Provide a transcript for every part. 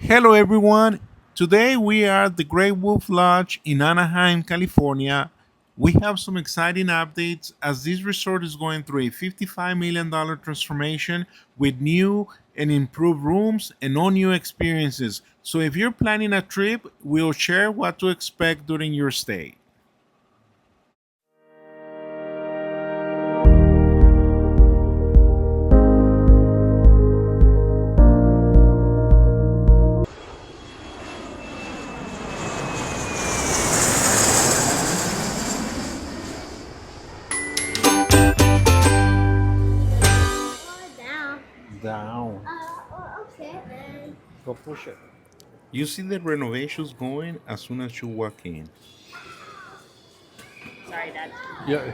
Hello, everyone. Today we are at the Great Wolf Lodge in Anaheim, California. We have some exciting updates as this resort is going through a $55 million transformation with new and improved rooms and all new experiences. So, if you're planning a trip, we'll share what to expect during your stay. Down. Down. Okay then. Go push it. You see the renovations going as soon as you walk in. Sorry, Dad. Yeah.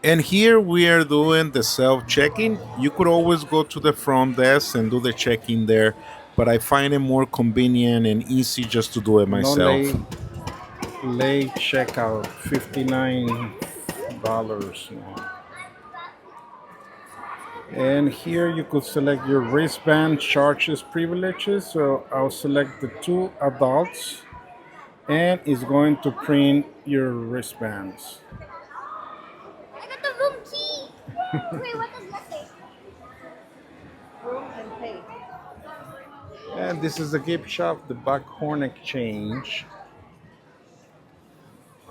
And here we are doing the self check-in. You could always go to the front desk and do the check-in there, but I find it more convenient and easy just to do it No myself. late checkout, $59 now. And here you could select your wristband charges privileges. So I'll select the two adults and it's going to print your wristbands. I got the room key. Wait, what does that say? Room and pay. And this is the gift shop, the Buckhorn Exchange.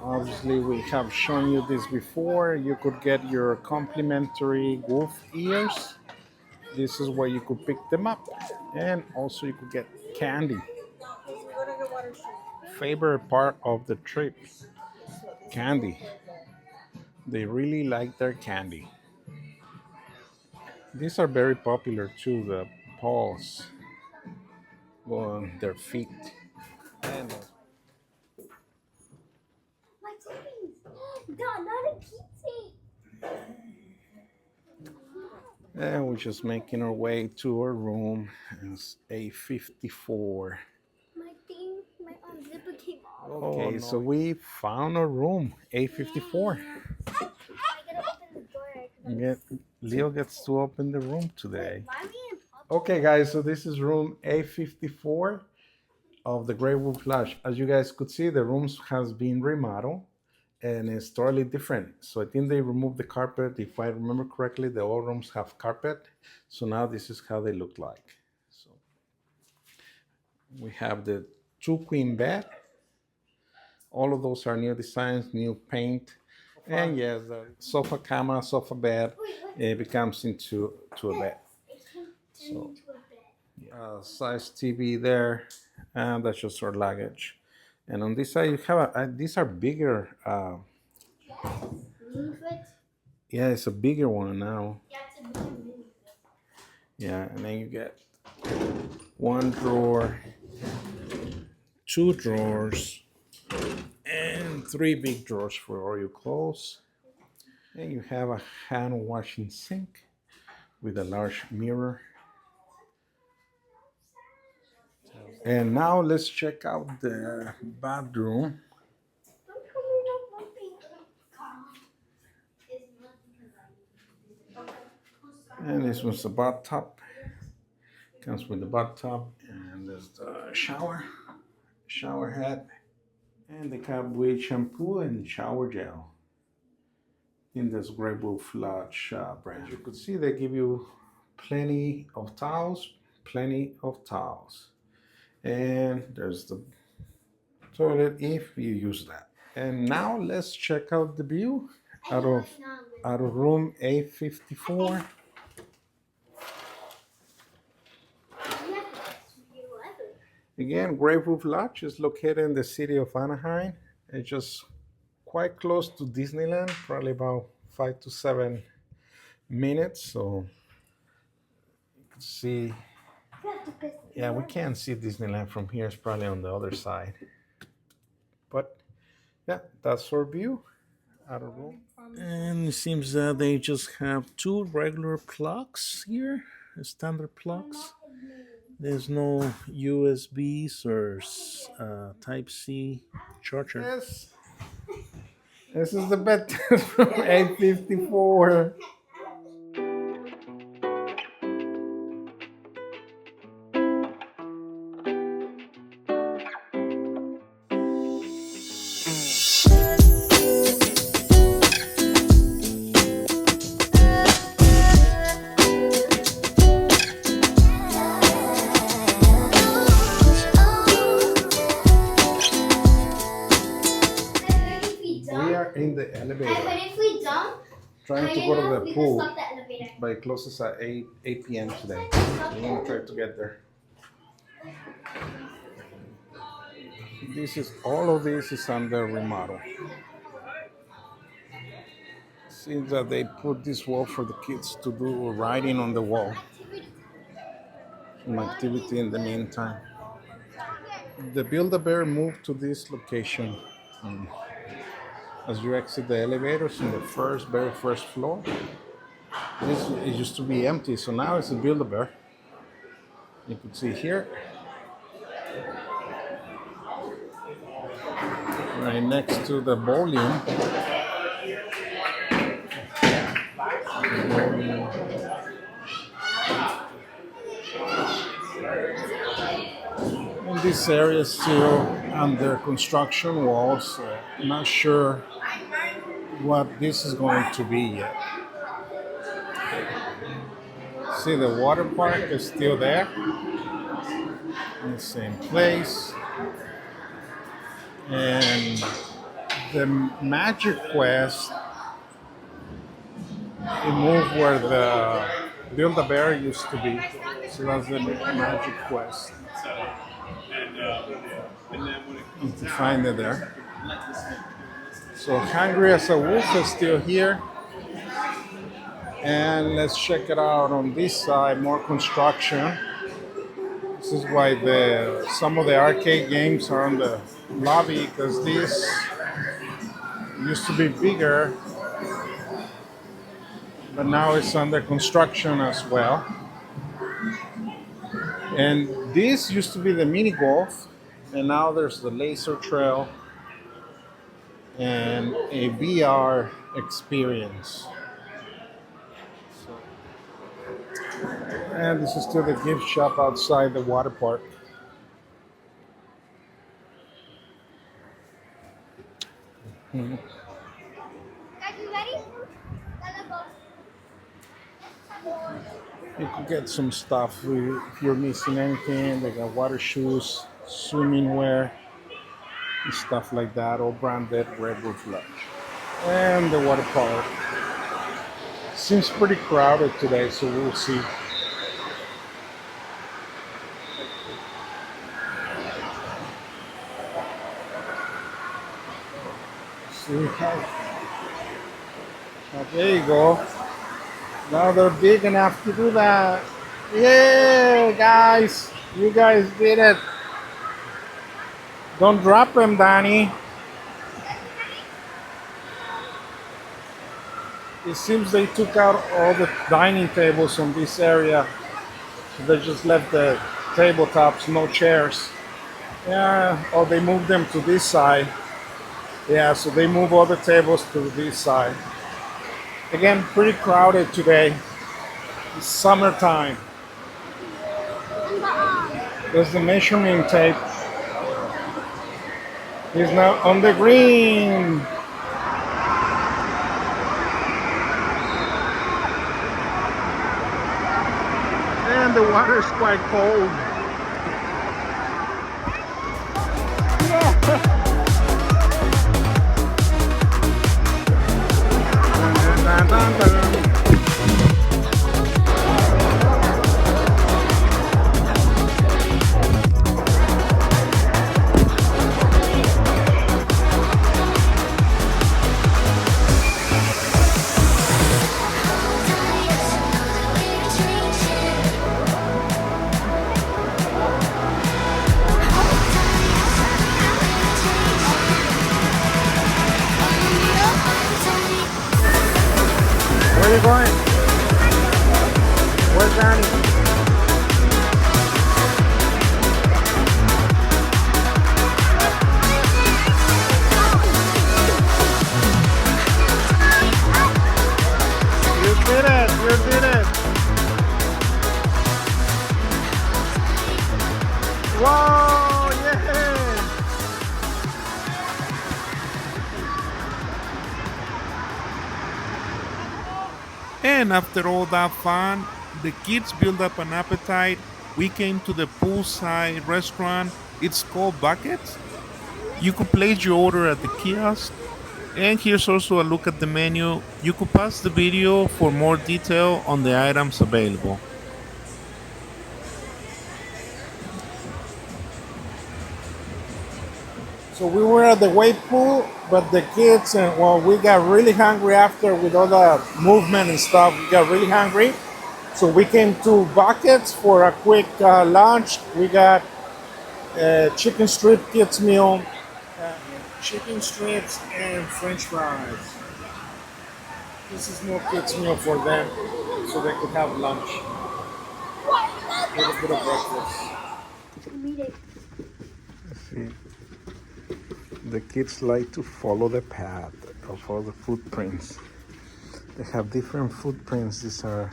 Obviously, we have shown you this before. You could get your complimentary wolf ears. This is where you could pick them up. And also you could get candy. Favorite part of the trip, candy. They really like their candy. These are very popular too, the paws on their feet. And My titties. Dad, not a key. and we're just making our way to our room. It's A54. My thing, my zipper came off. Okay, so we found a room, A54. I gotta open the door. Get, Leo gets to open the room today. Mommy and Papa. Okay, guys, so this is room A54 of the Great Wolf Lodge. As you guys could see, the rooms has been remodeled and it's totally different. So I think they removed the carpet. If I remember correctly, the old rooms have carpet. So now this is how they look like. So we have the two queen bed. All of those are new designs, new paint. And yes, the sofa cama, sofa bed, it becomes into a bed. So size TV there, and that's just our luggage. And on this side, you have these are bigger. Move it. Yeah, it's a bigger one now. Yeah, it's a big move. Yeah, and then you get one drawer, two drawers, and three big drawers for all your clothes. And you have a hand washing sink with a large mirror. And now let's check out the bathroom. Don't tell me no puppy. And this was the bathtub. Comes with the bathtub, and there's the shower head, and they come with shampoo and shower gel. In this Grey Wolf Lodge brand, you could see they give you plenty of towels, and there's the toilet if you use that. And now let's check out the view out of room A54. Again, Grey Wolf Lodge is located in the city of Anaheim. It's just quite close to Disneyland, probably about 5 to 7 minutes. So you can see, yeah, we can't see Disneyland from here. It's probably on the other side. But yeah, that's our view out of room. And it seems that they just have two regular plugs here, standard plugs. There's no USBs or Type C charger. Yes, this is the bed from A54. Trying to You go to know, the we can pool, stop the elevator. but it closes at 8 p.m. today. Stop So the we're gonna try elevator. to get there. This is all of this is under remodel. Seems that they put this wall for the kids to do writing on the wall. Some activity in the meantime. The Build-A-Bear moved to this location. Um, as you exit the elevators in the very first floor, it used to be empty, so now it's a Build-A-Bear. You can see here, right next to the volume. And this area is still under construction walls. Not sure what this is going to be yet. See, the water park is still there in the same place. And the Magic Quest, it moved where the Build-A-Bear used to be. So that's the Magic Quest. You can find it there. So Hungry as a Wolf is still here. And let's check it out on this side, more construction. This is why some of the arcade games are on the lobby, because this used to be bigger, but now it's under construction as well. And this used to be the mini golf, and now there's the laser trail and a VR experience. And this is still the gift shop outside the water park. Mhm. Guys, you ready? Let's go. You can get some stuff if you're missing anything. They got water shoes, swimming wear, and stuff like that, all branded Red Roof Lodge. And the water park. Seems pretty crowded today, so we'll see. See how. There you go. Now they're big enough to do that. Yeah, guys. You guys did it. Don't drop them, Danny. It seems they took out all the dining tables from this area. So they just left the tabletops, no chairs. Yeah, or they moved them to this side. Yeah, so they move all the tables to this side. Again, pretty crowded today. It's summertime. There's the measuring tape. He's now on the green. And the water is quite cold. Dun, dun, dun. Where are you going? Where's Danny? You did it! You did it! Whoa! Yeah! And after all that fun, the kids built up an appetite. We came to the poolside restaurant. It's called Buckets. You could place your order at the kiosk. And here's also a look at the menu. You could pause the video for more detail on the items available. So we were at the wave pool, but the kids, and well, we got really hungry after with all the movement and stuff. We got really hungry. So we came to Buckets for a quick lunch. We got chicken strip kids meal, chicken strips and French fries. This is more kids meal for them, so they could have lunch, a little bit of breakfast. See, the kids like to follow the path of all the footprints. They have different footprints. These are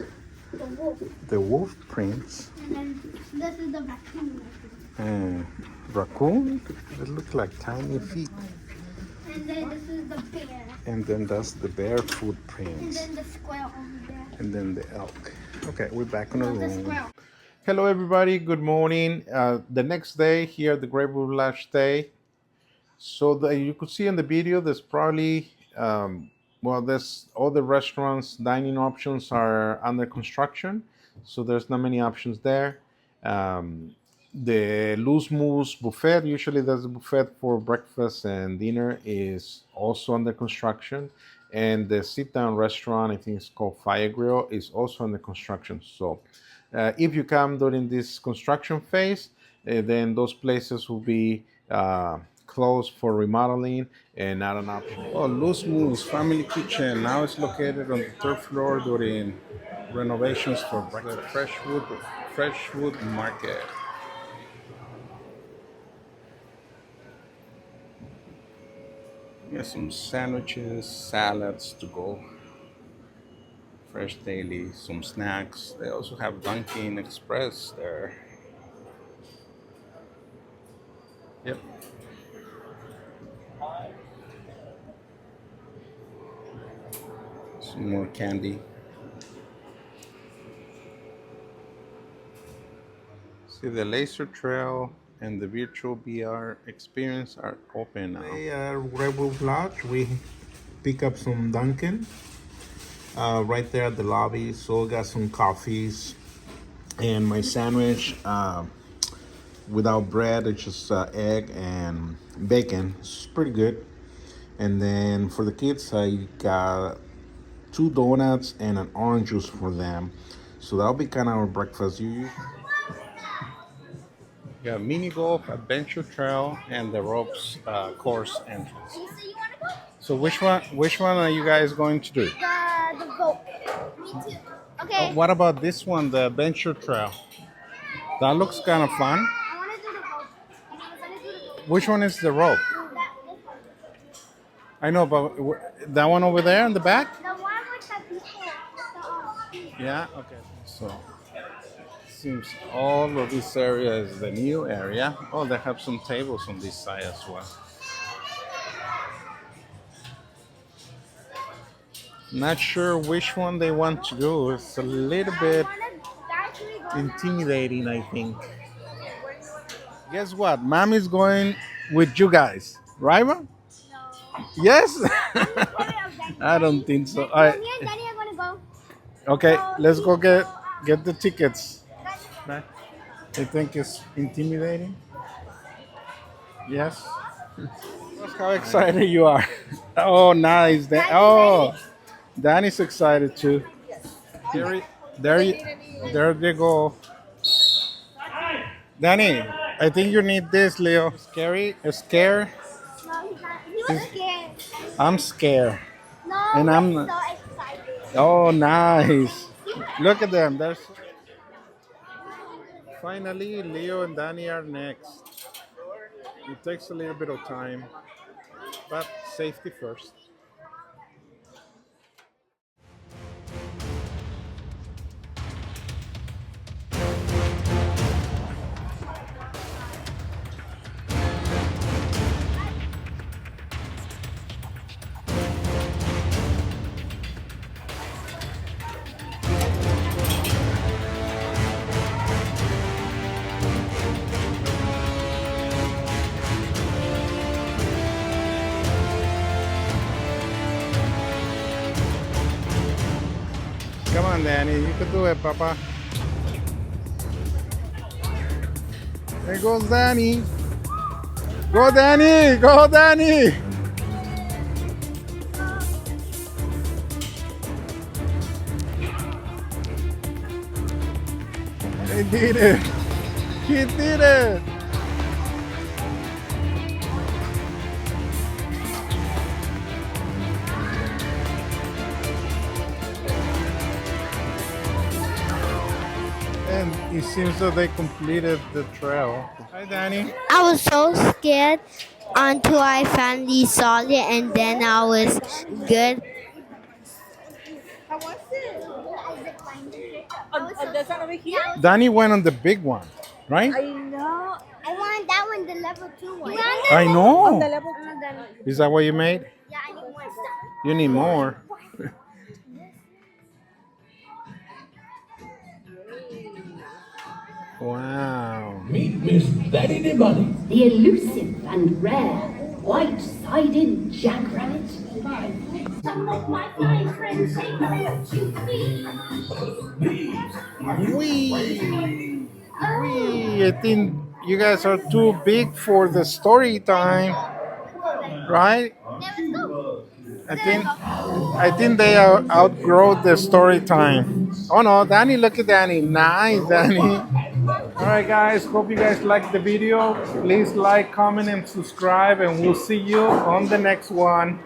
The wolf. the wolf prints. And then this is the raccoon. And raccoon, they look like tiny feet. And then this is the bear. And then that's the bear And footprints. then the squirrel over there. And then the elk. Okay, we're back in the No, the room. squirrel. Hello, everybody. Good morning. The next day here at the Great Wolf Lodge Stay. So you could see in the video, there's probably there's all the restaurants, dining options are under construction, so there's not many options there. Um, the Loose Moose buffet, usually there's a buffet for breakfast and dinner, is also under construction, and the sit-down restaurant, I think it's called Fire Grill, is also under construction. So if you come during this construction phase, then those places will be closed for remodeling and not an option. Oh, Loose Moose Family Kitchen. Now it's located on the third floor during renovations for breakfast. Freshwood Market. Yeah, some sandwiches, salads to go. Fresh daily, some snacks. They also have Dunkin' Express there. Yep. Some more candy. See, the laser trail and the virtual VR experience are open now. Today at Red Wolf Lodge, we pick up some Dunkin' right there at the lobby. So I got some coffees and my sandwich without bread. It's just egg and bacon. It's pretty good. And then for the kids, I got 2 donuts and an orange juice for them. So that'll be kind of our breakfast. You got mini golf, adventure trail, and the ropes course entrance. Lisa, you want to go? So which one are you guys going to do? The boat. Me too. Okay. What about this one, the adventure trail? That looks kind of fun. I want to do the boat. I want to do the boat. Which one is the rope? This one. I know, but that one over there in the back? The one with the people. With the, Yeah. Okay. So seems all of this area is the new area. Oh, they have some tables on this side as well. Not sure which one they want to do. It's a little bit intimidating, I think. Guess what? Mommy's going with you guys, right, Mom? Yes? I don't think so. Me and Daddy are going to go. Okay, let's go get the tickets. Right? I think it's intimidating. Yes. Look how excited you are. Oh, nice. Danny's excited too. There they go. Danny, I think you need this, Leo. Scary? Scared? No, he's not. He was scared. I'm scared. No, And but I'm- so excited. Oh, nice. Look at them. There's finally Leo and Danny are next. It takes a little bit of time, but safety first. on, Danny. You can do it, Papa. There goes Danny. Go, Danny. Go, Danny. He did it. He did it. And it seems that they completed the trail. Hi, Danny. I was so scared until I finally saw it, and then I was good. Danny went on the big one, right? I know. I want that one, the level 2 one. I know. level Is that what you made? Yeah, I need more stuff. You need more. Wow. Meet Miss Betty the Bunny. The elusive and rare white-sided jackrabbit. Some of my fine friends say that you Wee. Wee. I think you guys are too big for the story time, right? I think they outgrow the story time. Oh no, Danny, look at Danny. Nice, Danny. All right, guys. Hope you guys liked the video. Please like, comment, and subscribe, and we'll see you on the next one.